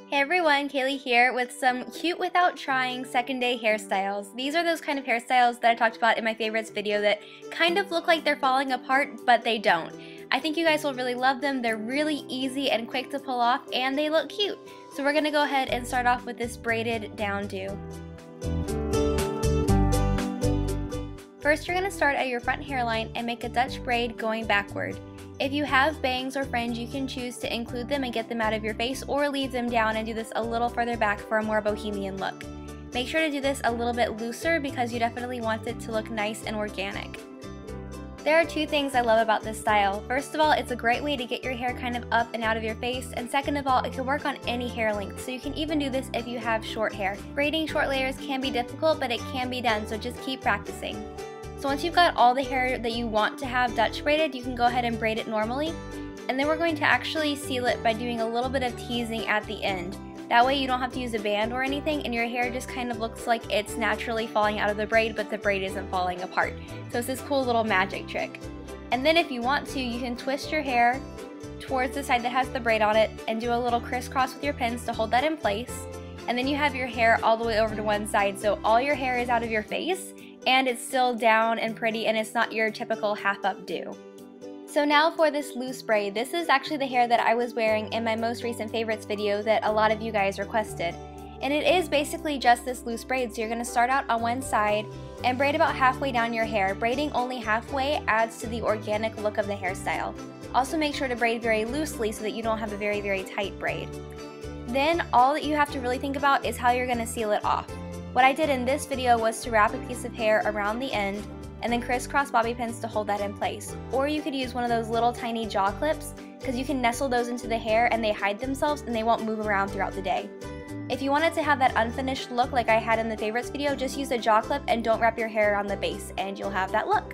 Hey everyone, Kaylee here with some cute without trying second day hairstyles. These are those kind of hairstyles that I talked about in my favorites video that kind of look like they're falling apart, but they don't. I think you guys will really love them. They're really easy and quick to pull off, and they look cute. So we're gonna go ahead and start off with this braided down do. First, you're gonna start at your front hairline and make a Dutch braid going backward. If you have bangs or fringe, you can choose to include them and get them out of your face, or leave them down and do this a little further back for a more bohemian look. Make sure to do this a little bit looser because you definitely want it to look nice and organic. There are two things I love about this style. First of all, it's a great way to get your hair kind of up and out of your face, and second of all, it can work on any hair length, so you can even do this if you have short hair. Braiding short layers can be difficult, but it can be done, so just keep practicing. So once you've got all the hair that you want to have Dutch braided, you can go ahead and braid it normally. And then we're going to actually seal it by doing a little bit of teasing at the end. That way you don't have to use a band or anything, and your hair just kind of looks like it's naturally falling out of the braid, but the braid isn't falling apart. So it's this cool little magic trick. And then if you want to, you can twist your hair towards the side that has the braid on it and do a little crisscross with your pins to hold that in place. And then you have your hair all the way over to one side, so all your hair is out of your face, and it's still down and pretty, and it's not your typical half up do. So now for this loose braid. This is actually the hair that I was wearing in my most recent favorites video that a lot of you guys requested. And it is basically just this loose braid, so you're going to start out on one side and braid about halfway down your hair. Braiding only halfway adds to the organic look of the hairstyle. Also make sure to braid very loosely so that you don't have a very, very tight braid. Then all that you have to really think about is how you're going to seal it off. What I did in this video was to wrap a piece of hair around the end and then crisscross bobby pins to hold that in place. Or you could use one of those little tiny jaw clips, because you can nestle those into the hair and they hide themselves and they won't move around throughout the day. If you wanted to have that unfinished look like I had in the favorites video, just use a jaw clip and don't wrap your hair around the base and you'll have that look.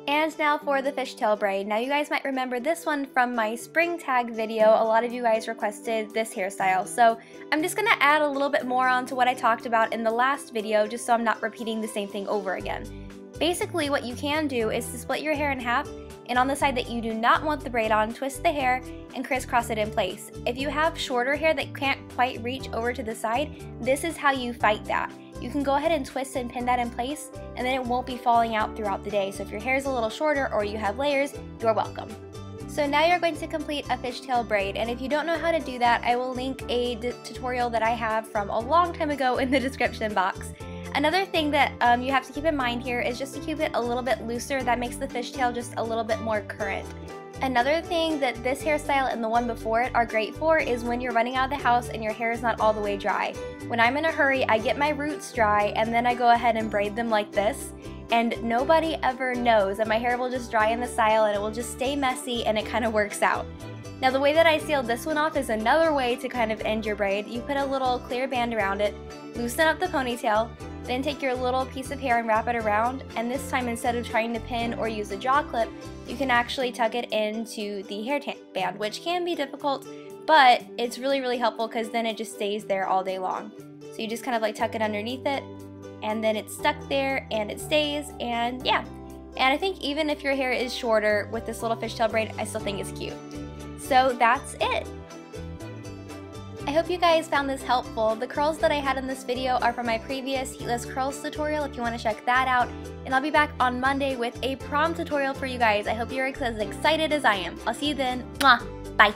And now for the fishtail braid. Now you guys might remember this one from my spring tag video. A lot of you guys requested this hairstyle, so I'm just going to add a little bit more onto what I talked about in the last video just so I'm not repeating the same thing over again. Basically what you can do is to split your hair in half, and on the side that you do not want the braid on, twist the hair and crisscross it in place. If you have shorter hair that can't quite reach over to the side, this is how you fight that. You can go ahead and twist and pin that in place, and then it won't be falling out throughout the day. So if your hair is a little shorter or you have layers, you're welcome. So now you're going to complete a fishtail braid, and if you don't know how to do that, I will link a tutorial that I have from a long time ago in the description box. Another thing that you have to keep in mind here is just to keep it a little bit looser. That makes the fishtail just a little bit more current. Another thing that this hairstyle and the one before it are great for is when you're running out of the house and your hair is not all the way dry. When I'm in a hurry, I get my roots dry and then I go ahead and braid them like this, and nobody ever knows, and my hair will just dry in the style and it will just stay messy, and it kind of works out. Now the way that I sealed this one off is another way to kind of end your braid. You put a little clear band around it, loosen up the ponytail, then take your little piece of hair and wrap it around, and this time instead of trying to pin or use a jaw clip, you can actually tuck it into the hair band, which can be difficult, but it's really, really helpful because then it just stays there all day long. So you just kind of like tuck it underneath it, and then it's stuck there and it stays, and yeah. And I think even if your hair is shorter with this little fishtail braid, I still think it's cute. So that's it. I hope you guys found this helpful. The curls that I had in this video are from my previous heatless curls tutorial if you want to check that out. And I'll be back on Monday with a prom tutorial for you guys. I hope you're as excited as I am. I'll see you then. Mwah! Bye!